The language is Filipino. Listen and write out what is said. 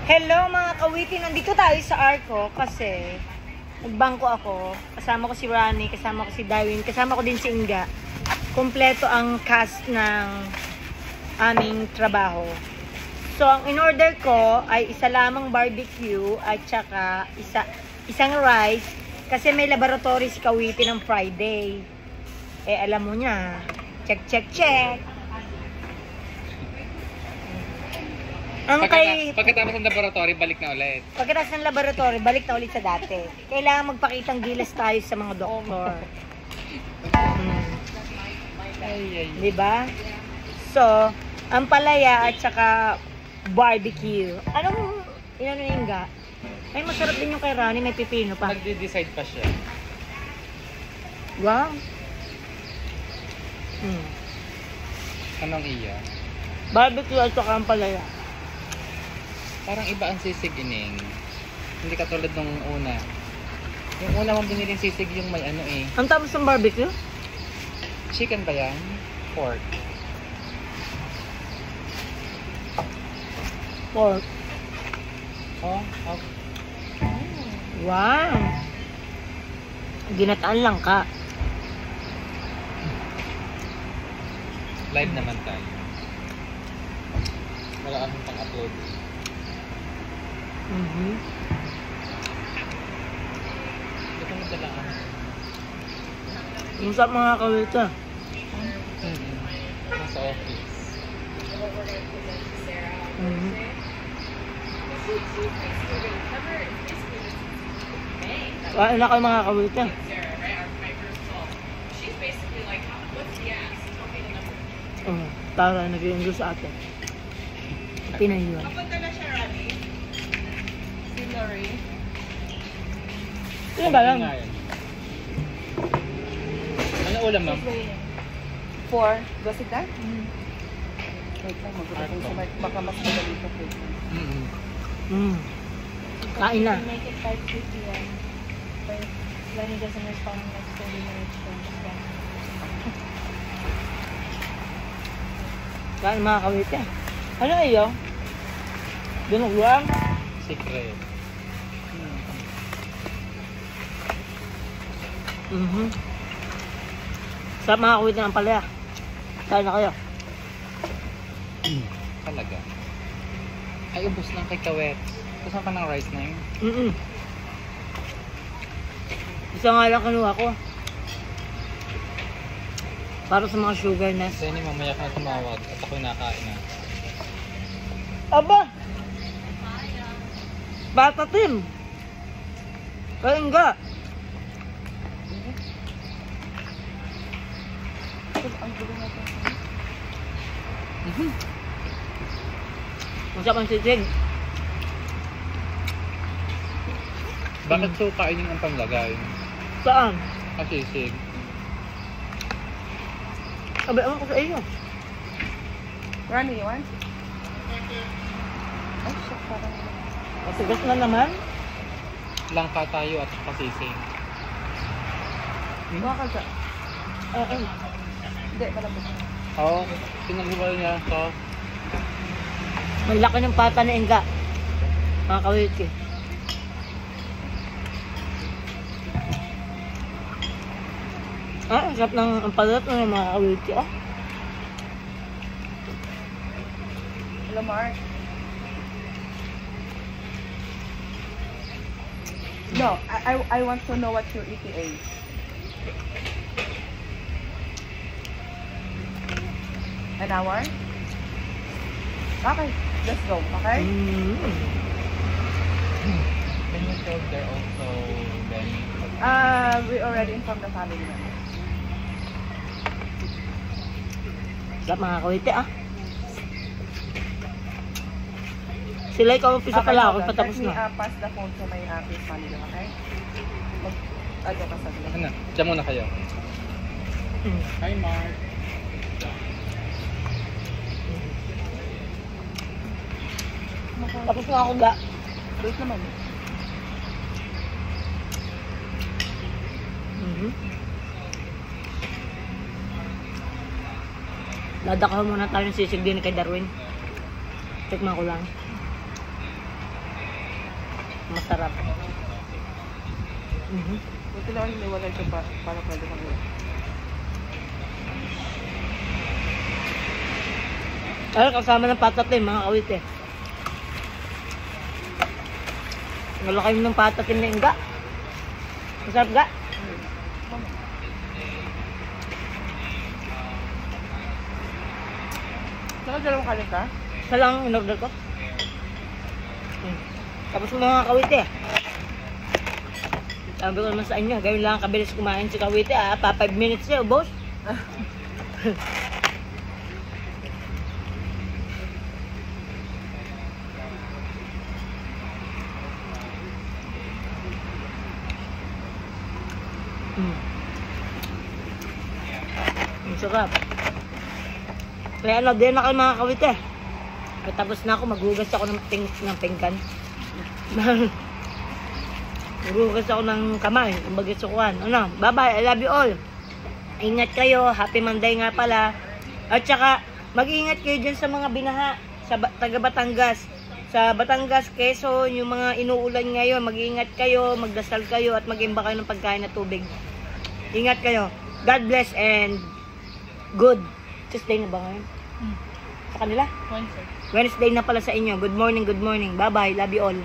Hello mga kawitin, nandito tayo sa Arco kasi nagbangko ako. Kasama ko si Ronnie, kasama ko si Darwin, kasama ko din si Inga. Kompleto ang cast ng aming trabaho. So, ang in-order ko ay isa lamang barbecue at saka isang rice kasi may laboratory si Kawitin ng Friday. Eh, alam mo niya. Check, check, check. Pagkatapos ng laboratory, balik na ulit. Pagkatapos ng laboratory, balik na ulit sa dati. Kailangan magpakitang gilas tayo sa mga doktor. Diba? So, ang palaya at saka barbecue. Anong inano yung ga? Ay, masarap din yung kay Ronnie, may pipino pa. Nagde-decide pa siya. Wow. Anong iya? Barbecue at saka ang palaya. Parang iba ang sisig ining. Hindi katulad nung una. Yung una mong biniling sisig yung may ano eh. Ang tapos ng barbecue? Chicken ba yan? Pork. Pork. Oh, okay. Wow. Ginataan lang ka. Live naman tayo. Wala akong pang-upload. Ito mo talaga. Yung sa mga kawita. Nasa office. Kain na kayo mga kawita. Tara, nag-iinggo sa atin. Pinahiwan. Kapunta na siya, Ronnie. Si Lori. Ano ba lang? Ano ulam, ma'am? 4. Was it that? Wait lang, magulat sa mic. Baka mas madali ito. Kain na. Make it 5:50 yan. But when he doesn't respond in like 30 minutes, then just go. Kain mga kawita. Ano iyo? Dinuguan? Secret. Sa mga kawita ng palaya. Kain na kayo. Talaga. Ay, ubos lang kay Kawet. Gusto pa ng rice na yun? Isa nga lang kinuha ko. Para sa mga sugar na. Kasi ni mamaya ka na tumawag at ako'y nakain na. Aba! Bata Tim! Kain ka! Ang gulo na ito. Masarap ang sisig. Bakit so kainin ang panglagay? Saan? Sisig. Abay, ako sa iyo. Ronnie, you want? Ay, shit, parang... Masigas na naman. Langka tayo at saka sisig. Bakal ka? Hindi, malapit. Oo, pinaghiwalay niya ito. Ang laki ng pata na Inga. Mga kawiti. Ang sarap ng ampalat ng mga kawiti. Hello, Mark. No, I want to know what your ETA is. An hour? Okay, let's go, okay? Can you tell they're also very... We already informed the family members. Sarap mga kawiti Sila ikaw umpisa pala ako patapos na. Let me pass the phone to my happy family, okay? Ano ka sa dila? Ano? Diyan muna kayo. Hi, Mark. Tapos na ako ga. Wait naman. Dadakaw muna tayo ng sisig din kay Darwin. Tikman ko lang. Masarap. Buti lang hindi wala ito para pwede kami. Ay, kasama ng patatim, mga kawit eh. Wala kayo ng patatim na ingga. Masarap ga. Nakadalawang kanin ka? Isa lang in-order ko. Tapos mga kawite. Sabi ko naman sa inyo, gawin lang kabilis kumain si kawite pa 5 minutes siya, boss. Ang sarap. Kaya ano, din na kayo mga kawite. Tapos na ako, maghugas ako ng pinggan. Maghugas ako ng kamay, ang bagisukuan. Ano, bye-bye, I love you all. Ingat kayo, happy Monday nga pala. At saka, mag-ingat kayo dyan sa mga binaha, sa taga Batangas. Sa Batangas, Quezon, yung mga inuulan ngayon, mag-ingat kayo, magdasal kayo, at mag-imba kayo ng pagkain at tubig. Ingat kayo. God bless and good. Tuesday na ba ngayon? Sa kanila? Wednesday. Wednesday na pala sa inyo. Good morning, good morning. Bye-bye. Love you all.